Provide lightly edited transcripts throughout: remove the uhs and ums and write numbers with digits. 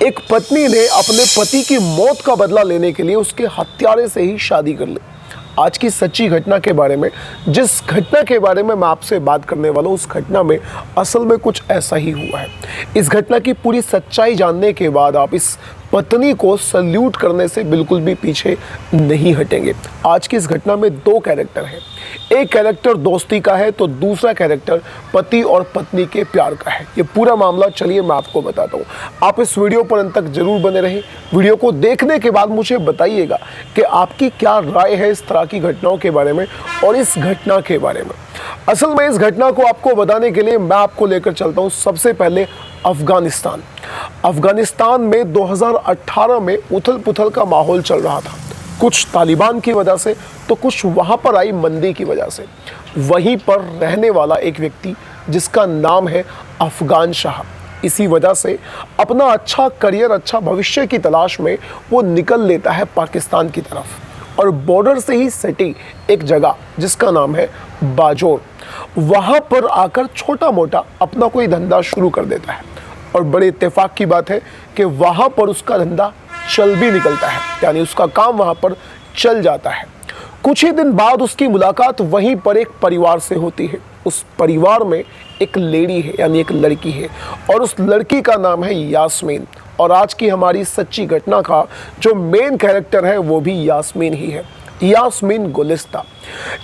एक पत्नी ने अपने पति की मौत का बदला लेने के लिए उसके हत्यारे से ही शादी कर ली। आज की सच्ची घटना के बारे में, जिस घटना के बारे में मैं आपसे बात करने वाला हूँ, उस घटना में असल में कुछ ऐसा ही हुआ है। इस घटना की पूरी सच्चाई जानने के बाद आप इस पत्नी को सल्यूट करने से बिल्कुल भी पीछे नहीं हटेंगे। आज की इस घटना में दो कैरेक्टर हैं। एक कैरेक्टर दोस्ती का है तो दूसरा कैरेक्टर पति और पत्नी के प्यार का है। ये पूरा मामला चलिए मैं आपको बताता हूँ। आप इस वीडियो पर अंत तक जरूर बने रहें। वीडियो को देखने के बाद मुझे बताइएगा कि आपकी क्या राय है इस तरह की घटनाओं के बारे में और इस घटना के बारे में। असल में इस घटना को आपको बताने के लिए मैं आपको लेकर चलता हूँ सबसे पहले अफगानिस्तान। अफगानिस्तान में 2018 में उथल पुथल का माहौल चल रहा था, कुछ तालिबान की वजह से तो कुछ वहाँ पर आई मंदी की वजह से। वहीं पर रहने वाला एक व्यक्ति जिसका नाम है अफगान शाह, इसी वजह से अपना अच्छा करियर, अच्छा भविष्य की तलाश में वो निकल लेता है पाकिस्तान की तरफ और बॉर्डर से ही सटी एक जगह जिसका नाम है बाजोर, वहाँ पर आकर छोटा मोटा अपना कोई धंधा शुरू कर देता है। और बड़े इत्तेफाक की बात है कि वहाँ पर उसका धंधा चल भी निकलता है, यानी उसका काम वहाँ पर चल जाता है। कुछ ही दिन बाद उसकी मुलाकात वहीं पर एक परिवार से होती है। उस परिवार में एक लेडी है, यानी एक लड़की है, और उस लड़की का नाम है यास्मीन। और आज की हमारी सच्ची घटना का जो मेन कैरेक्टर है वो भी यास्मीन ही है, यास्मीन गुलिस्ता।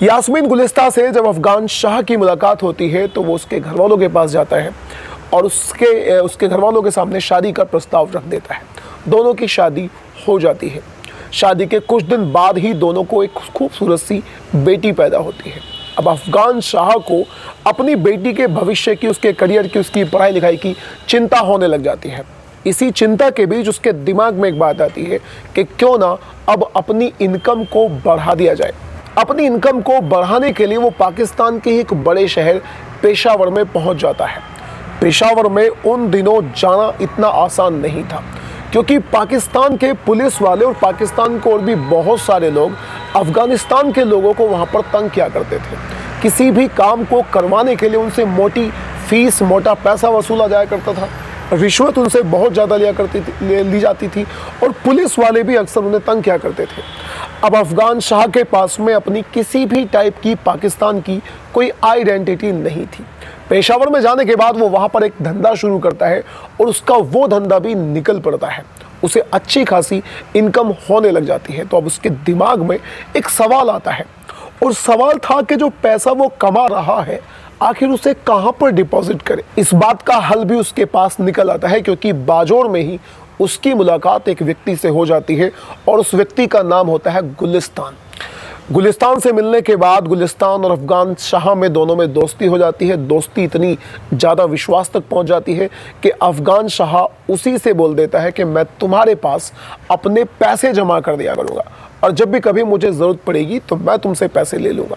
यास्मीन गुलिस्ता से जब अफगान शाह की मुलाकात होती है तो वो उसके घर वालों के पास जाता है और उसके घर वालों के सामने शादी का प्रस्ताव रख देता है। दोनों की शादी हो जाती है। शादी के कुछ दिन बाद ही दोनों को एक खूबसूरत सी बेटी पैदा होती है। अब अफगान शाह को अपनी बेटी के भविष्य की, उसके करियर की, उसकी पढ़ाई लिखाई की चिंता होने लग जाती है। इसी चिंता के बीच उसके दिमाग में एक बात आती है कि क्यों ना अब अपनी इनकम को बढ़ा दिया जाए। अपनी इनकम को बढ़ाने के लिए वो पाकिस्तान के एक बड़े शहर पेशावर में पहुंच जाता है। पेशावर में उन दिनों जाना इतना आसान नहीं था, क्योंकि पाकिस्तान के पुलिस वाले और पाकिस्तान को और भी बहुत सारे लोग अफगानिस्तान के लोगों को वहाँ पर तंग किया करते थे। किसी भी काम को करवाने के लिए उनसे मोटी फीस, मोटा पैसा वसूला जाया करता था। रिश्वत उनसे बहुत ज़्यादा ली जाती थी और पुलिस वाले भी अक्सर उन्हें तंग किया करते थे। अब अफगान शाह के पास में अपनी किसी भी टाइप की पाकिस्तान की कोई आइडेंटिटी नहीं थी। पेशावर में जाने के बाद वो वहाँ पर एक धंधा शुरू करता है और उसका वो धंधा भी निकल पड़ता है। उसे अच्छी खासी इनकम होने लग जाती है। तो अब उसके दिमाग में एक सवाल आता है और सवाल था कि जो पैसा वो कमा रहा है आखिर उसे कहाँ पर डिपॉजिट करे। इस बात का हल भी उसके पास निकल आता है, क्योंकि बाजोर में ही उसकी मुलाकात एक व्यक्ति से हो जाती है और उस व्यक्ति का नाम होता है गुलिस्तान। गुलिस्तान से मिलने के बाद गुलिस्तान और अफगान शाह में दोनों में दोस्ती हो जाती है। दोस्ती इतनी ज़्यादा विश्वास तक पहुंच जाती है कि अफगान शाह उसी से बोल देता है कि मैं तुम्हारे पास अपने पैसे जमा कर दिया करूँगा और जब भी कभी मुझे ज़रूरत पड़ेगी तो मैं तुमसे पैसे ले लूँगा।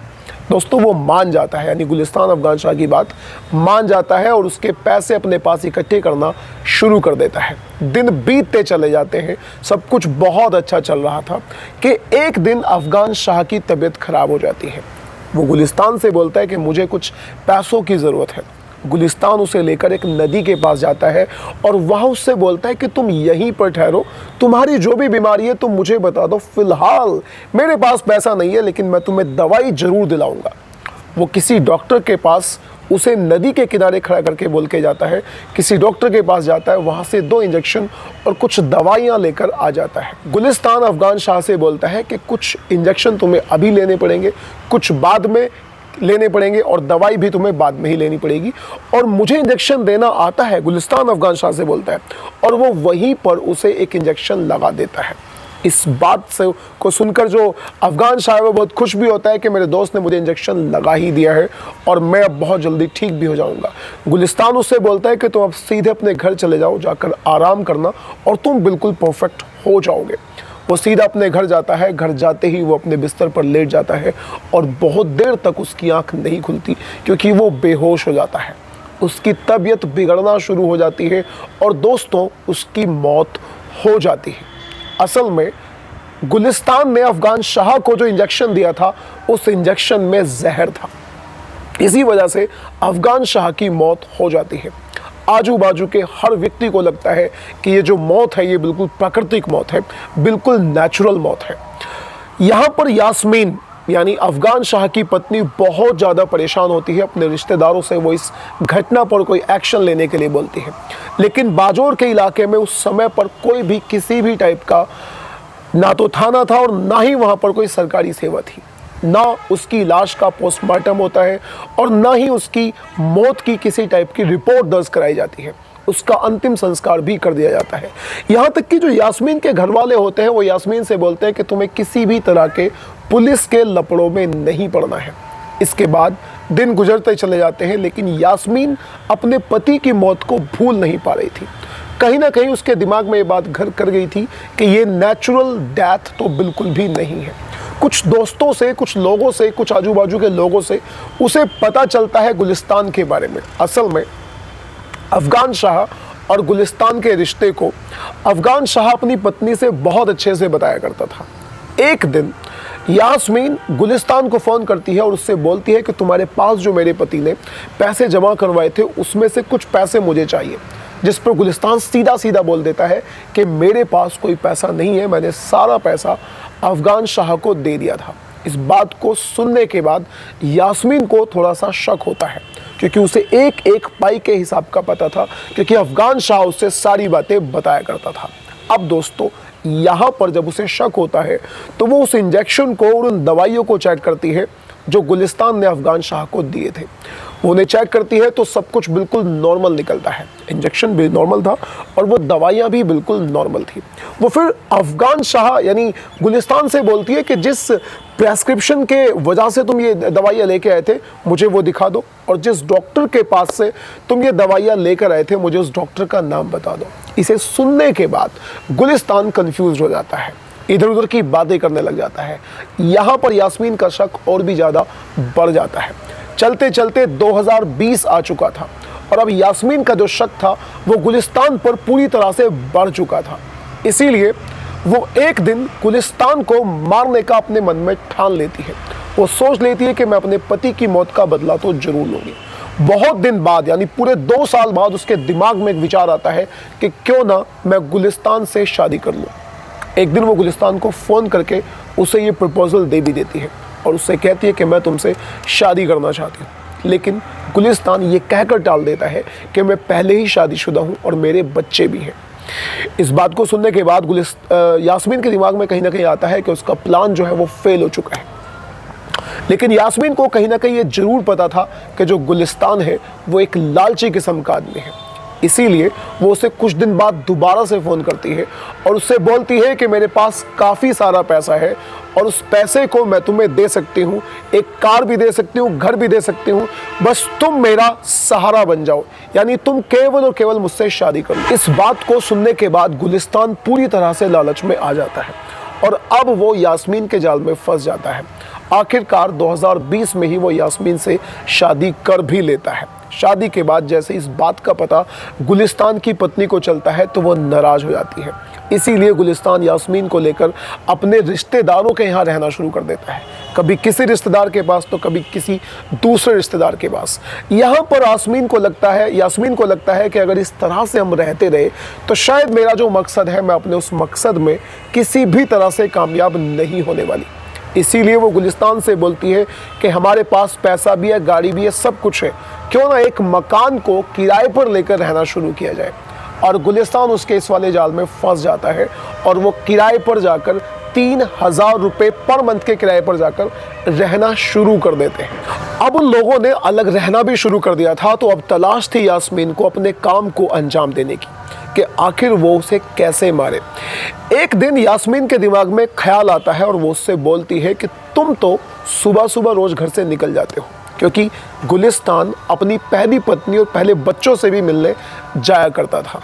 दोस्तों वो मान जाता है, यानी गुलिस्तान अफगान शाह की बात मान जाता है और उसके पैसे अपने पास इकट्ठे करना शुरू कर देता है। दिन बीतते चले जाते हैं। सब कुछ बहुत अच्छा चल रहा था कि एक दिन अफगान शाह की तबीयत खराब हो जाती है। वो गुलिस्तान से बोलता है कि मुझे कुछ पैसों की ज़रूरत है। गुलिस्तान उसे लेकर एक नदी के पास जाता है और वह उससे बोलता है कि तुम यहीं पर ठहरो, तुम्हारी जो भी बीमारी है तुम मुझे बता दो, फिलहाल मेरे पास पैसा नहीं है लेकिन मैं तुम्हें दवाई जरूर दिलाऊंगा। वो किसी डॉक्टर के पास उसे नदी के किनारे खड़ा करके बोल के जाता है। किसी डॉक्टर के पास जाता है, वहाँ से 2 इंजेक्शन और कुछ दवाइयाँ लेकर आ जाता है। गुलिस्तान अफगान शाह से बोलता है कि कुछ इंजेक्शन तुम्हें अभी लेने पड़ेंगे, कुछ बाद में लेने पड़ेंगे और दवाई भी तुम्हें बाद में ही लेनी पड़ेगी और मुझे इंजेक्शन देना आता है, गुलिस्तान अफगान शाह से बोलता है। और वो वहीं पर उसे एक इंजेक्शन लगा देता है। इस बात से को सुनकर जो अफगान शाह वो बहुत खुश भी होता है कि मेरे दोस्त ने मुझे इंजेक्शन लगा ही दिया है और मैं अब बहुत जल्दी ठीक भी हो जाऊंगा। गुलिस्तान उससे बोलता है कि तुम अब सीधे अपने घर चले जाओ, जाकर आराम करना और तुम बिल्कुल परफेक्ट हो जाओगे। वो सीधा अपने घर जाता है। घर जाते ही वो अपने बिस्तर पर लेट जाता है और बहुत देर तक उसकी आंख नहीं खुलती, क्योंकि वो बेहोश हो जाता है। उसकी तबीयत बिगड़ना शुरू हो जाती है और दोस्तों उसकी मौत हो जाती है। असल में गुलिस्तान ने अफगान शाह को जो इंजेक्शन दिया था उस इंजेक्शन में जहर था। इसी वजह से अफगान शाह की मौत हो जाती है। आजू बाजू के हर व्यक्ति को लगता है कि ये जो मौत है ये बिल्कुल प्राकृतिक मौत है, बिल्कुल नेचुरल मौत है। यहाँ पर यास्मीन यानी अफगान शाह की पत्नी बहुत ज़्यादा परेशान होती है अपने रिश्तेदारों से। वो इस घटना पर कोई एक्शन लेने के लिए बोलती है, लेकिन बाजौर के इलाके में उस समय पर कोई भी किसी भी टाइप का ना तो थाना था और ना ही वहाँ पर कोई सरकारी सेवा थी। ना उसकी लाश का पोस्टमार्टम होता है और ना ही उसकी मौत की किसी टाइप की रिपोर्ट दर्ज कराई जाती है। उसका अंतिम संस्कार भी कर दिया जाता है। यहाँ तक कि जो यास्मीन के घर वाले होते हैं वो यास्मीन से बोलते हैं कि तुम्हें किसी भी तरह के पुलिस के लपड़ों में नहीं पड़ना है। इसके बाद दिन गुजरते चले जाते हैं, लेकिन यास्मीन अपने पति की मौत को भूल नहीं पा रही थी। कहीं ना कहीं उसके दिमाग में ये बात घर कर गई थी कि ये नेचुरल डेथ तो बिल्कुल भी नहीं है। कुछ दोस्तों से, कुछ लोगों से, कुछ आजू बाजू के लोगों से उसे पता चलता है गुलिस्तान के बारे में। असल में अफगान शाह और गुलिस्तान के रिश्ते को अफगान शाह अपनी पत्नी से बहुत अच्छे से बताया करता था। एक दिन यास्मीन गुलिस्तान को फ़ोन करती है और उससे बोलती है कि तुम्हारे पास जो मेरे पति ने पैसे जमा करवाए थे उसमें से कुछ पैसे मुझे चाहिए। जिस पर गुलिस्तान सीधा सीधा बोल देता है कि मेरे पास कोई पैसा नहीं है, मैंने सारा पैसा अफगान शाह को दे दिया था। इस बात को सुनने के बाद यास्मीन को थोड़ा सा शक होता है, क्योंकि उसे एक एक पाई के हिसाब का पता था, क्योंकि अफगान शाह उससे सारी बातें बताया करता था। अब दोस्तों यहाँ पर जब उसे शक होता है तो वो उस इंजेक्शन को और उन दवाइयों को चेक करती है जो गुलिस्तान ने अफगान शाह को दिए थे। वो उन्हें चेक करती है तो सब कुछ बिल्कुल नॉर्मल निकलता है। इंजेक्शन भी नॉर्मल था और वो दवाइयाँ भी बिल्कुल नॉर्मल थी। वो फिर अफगान शाह यानी गुलिस्तान से बोलती है कि जिस प्रेस्क्रिप्शन के वजह से तुम ये दवाइयाँ लेके आए थे मुझे वो दिखा दो, और जिस डॉक्टर के पास से तुम ये दवाइयाँ लेकर आए थे मुझे उस डॉक्टर का नाम बता दो। इसे सुनने के बाद गुलिस्तान कंफ्यूज हो जाता है, इधर उधर की बातें करने लग जाता है। यहाँ पर यास्मीन का शक और भी ज़्यादा बढ़ जाता है। चलते चलते 2020 आ चुका था और अब यास्मीन का जो शक था वो गुलिस्तान पर पूरी तरह से बढ़ चुका था। इसीलिए वो एक दिन गुलिस्तान को मारने का अपने मन में ठान लेती है। वो सोच लेती है कि मैं अपने पति की मौत का बदला तो जरूर लूँगी। बहुत दिन बाद यानी पूरे 2 साल बाद उसके दिमाग में एक विचार आता है कि क्यों ना मैं गुलिस्तान से शादी कर लूँ। एक दिन वो गुलिस्तान को फ़ोन करके उसे ये प्रपोज़ल दे भी देती है और उससे कहती है कि मैं तुमसे शादी करना चाहती हूँ। लेकिन गुलिस्तान ये कहकर टाल देता है कि मैं पहले ही शादीशुदा हूँ और मेरे बच्चे भी हैं। इस बात को सुनने के बाद यास्मीन के दिमाग में कहीं ना कहीं आता है कि उसका प्लान जो है वो फेल हो चुका है। लेकिन यास्मीन को कहीं ना कहीं ये जरूर पता था कि जो गुलिस्तान है वो एक लालची किस्म का आदमी है। इसीलिए वो उसे कुछ दिन बाद दोबारा से फ़ोन करती है और उससे बोलती है कि मेरे पास काफ़ी सारा पैसा है और उस पैसे को मैं तुम्हें दे सकती हूँ, एक कार भी दे सकती हूँ, घर भी दे सकती हूँ, बस तुम मेरा सहारा बन जाओ, यानी तुम केवल और केवल मुझसे शादी करो। इस बात को सुनने के बाद गुलिस्तान पूरी तरह से लालच में आ जाता है और अब वो यास्मीन के जाल में फंस जाता है। आखिरकार 2020 में ही वो यास्मीन से शादी कर भी लेता है। शादी के बाद जैसे इस बात का पता गुलिस्तान की पत्नी को चलता है तो वो नाराज़ हो जाती है। इसीलिए गुलिस्तान यास्मीन को लेकर अपने रिश्तेदारों के यहाँ रहना शुरू कर देता है, कभी किसी रिश्तेदार के पास तो कभी किसी दूसरे रिश्तेदार के पास। यहाँ पर यास्मीन को लगता है कि अगर इस तरह से हम रहते रहे तो शायद मेरा जो मकसद है मैं अपने उस मकसद में किसी भी तरह से कामयाब नहीं होने वाली। इसीलिए वो गुलिस्तान से बोलती है कि हमारे पास पैसा भी है, गाड़ी भी है, सब कुछ है, क्यों ना एक मकान को किराए पर लेकर रहना शुरू किया जाए। और गुलिस्तान उसके इस वाले जाल में फंस जाता है और वो किराए पर जाकर 3000 रुपये पर मंथ के किराए पर जाकर रहना शुरू कर देते हैं। अब उन लोगों ने अलग रहना भी शुरू कर दिया था, तो अब तलाश थी यास्मीन को अपने काम को अंजाम देने की कि आखिर वो उसे कैसे मारे। एक दिन यास्मीन के दिमाग में ख्याल आता है और वो उससे बोलती है कि तुम तो सुबह सुबह रोज़ घर से निकल जाते हो, क्योंकि गुलिस्तान अपनी पहली पत्नी और पहले बच्चों से भी मिलने जाया करता था।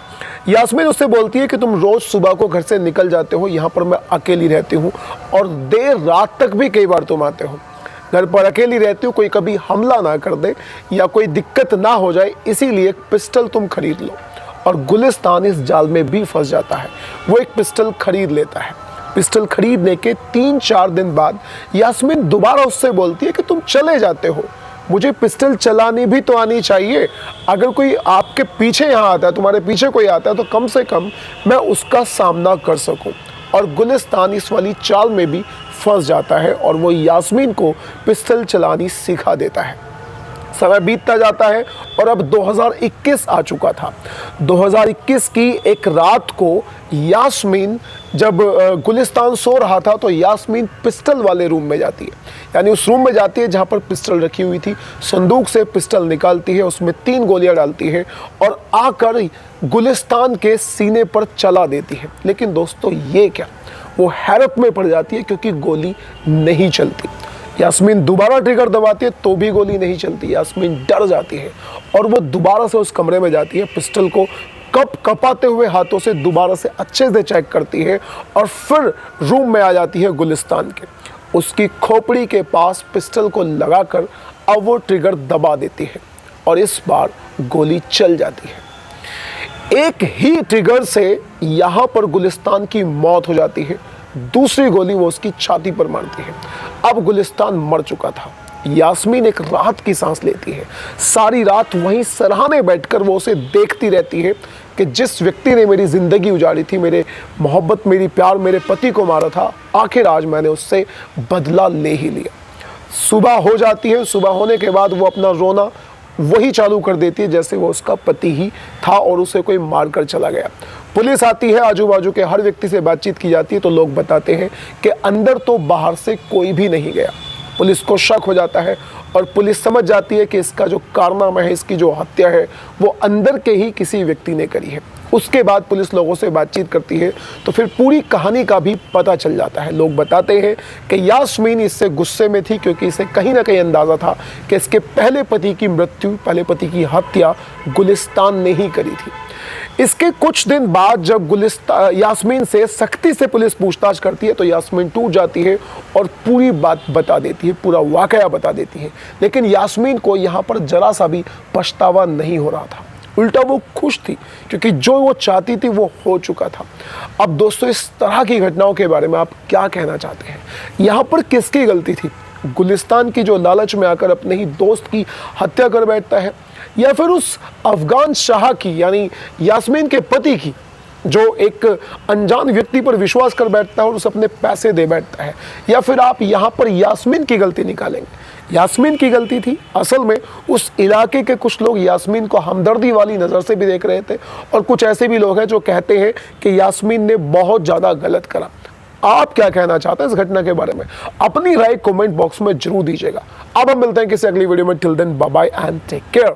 यास्मीन उससे बोलती है कि तुम रोज़ सुबह को घर से निकल जाते हो, यहाँ पर मैं अकेली रहती हूँ और देर रात तक भी कई बार तुम आते हो। घर पर अकेली रहती हो, कोई कभी हमला ना कर दे या कोई दिक्कत ना हो जाए, इसीलिए एक पिस्टल तुम खरीद लो। और गुलिस्तान इस जाल में भी फंस जाता है। वो एक पिस्टल खरीद लेता है। पिस्टल खरीदने के 3-4 दिन बाद यास्मीन दोबारा उससे बोलती है कि तुम चले जाते हो, मुझे पिस्टल चलानी भी तो आनी चाहिए। अगर कोई आपके पीछे यहाँ आता है, तुम्हारे पीछे कोई आता है, तो कम से कम मैं उसका सामना कर सकूं। और गुलिस्तान इस वाली चाल में भी फंस जाता है और वो यास्मीन को पिस्टल चलानी सिखा देता है। समय बीतता जाता है और अब 2021 आ चुका था। 2021 की एक रात को यास्मीन, जब गुलिस्तान सो रहा था, तो यास्मीन पिस्टल वाले रूम में जाती है, यानी उस रूम में जाती है जहाँ पर पिस्टल रखी हुई थी। संदूक से पिस्टल निकालती है, उसमें 3 गोलियां डालती है और आकर गुलिस्तान के सीने पर चला देती है। लेकिन दोस्तों ये क्या, वो हैरत में पड़ जाती है क्योंकि गोली नहीं चलती। यास्मीन दोबारा ट्रिगर दबाती है तो भी गोली नहीं चलती। यास्मीन डर जाती है और वो दोबारा से उस कमरे में जाती है, पिस्टल को कपाते हुए हाथों से दोबारा से अच्छे से चेक करती है और फिर रूम में आ जाती है गुलिस्तान के। उसकी खोपड़ी के पास पिस्टल को लगाकर अब वो ट्रिगर दबा देती है और इस बार गोली चल जाती है। एक ही ट्रिगर से यहाँ पर गुलिस्तान की मौत हो जाती है। दूसरी गोली वो उसकी छाती पर मारती है। अब गुलिस्तान मर चुका था। यास्मीन एक राहत की सांस लेती है। सारी रात वहीं सराहने बैठकर वो उसे देखती रहती है कि जिस व्यक्ति ने मेरी ज़िंदगी उजाड़ी थी, मेरे मोहब्बत, मेरी प्यार, मेरे पति को मारा था, आखिर आज मैंने उससे बदला ले ही लिया। सुबह हो जाती है। सुबह होने के बाद वो अपना रोना वही चालू कर देती है जैसे वो उसका पति ही था और उसे कोई मार कर चला गया। पुलिस आती है, आजू बाजू के हर व्यक्ति से बातचीत की जाती है तो लोग बताते हैं कि अंदर तो बाहर से कोई भी नहीं गया। पुलिस को शक हो जाता है और पुलिस समझ जाती है कि इसका जो कारनामा है, इसकी जो हत्या है, वो अंदर के ही किसी व्यक्ति ने करी है। उसके बाद पुलिस लोगों से बातचीत करती है तो फिर पूरी कहानी का भी पता चल जाता है। लोग बताते हैं कि यास्मीन इससे गुस्से में थी क्योंकि इसे कहीं ना कहीं अंदाज़ा था कि इसके पहले पति की मृत्यु, पहले पति की हत्या गुलिस्तान ने ही करी थी। इसके कुछ दिन बाद जब यास्मीन से सख्ती से पुलिस पूछताछ करती है तो यास्मीन टूट जाती है और पूरी बात बता देती है, पूरा वाकया बता देती है। लेकिन यास्मीन को यहाँ पर जरा सा भी पछतावा नहीं हो रहा था, उल्टा वो खुश थी क्योंकि जो वो चाहती थी वो हो चुका था। अब दोस्तों, इस तरह की घटनाओं के बारे में आप क्या कहना चाहते हैं? यहाँ पर किसकी गलती थी? गुलिस्तान की जो लालच में आकर अपने ही दोस्त की हत्या कर बैठता है, या फिर उस अफगान शाह की, यानी यास्मीन के पति की, जो एक अनजान व्यक्ति पर विश्वास कर बैठता है और उसे अपने पैसे दे बैठता है? या फिर आप यहाँ पर यास्मीन की गलती निकालेंगे? यास्मीन की गलती थी। असल में उस इलाके के कुछ लोग यास्मीन को हमदर्दी वाली नज़र से भी देख रहे थे और कुछ ऐसे भी लोग हैं जो कहते हैं कि यास्मीन ने बहुत ज़्यादा गलत करा। आप क्या कहना चाहते हैं इस घटना के बारे में? अपनी राय कमेंट बॉक्स में जरूर दीजिएगा। अब हम मिलते हैं किसी अगली वीडियो में। Till then, bye bye and take care.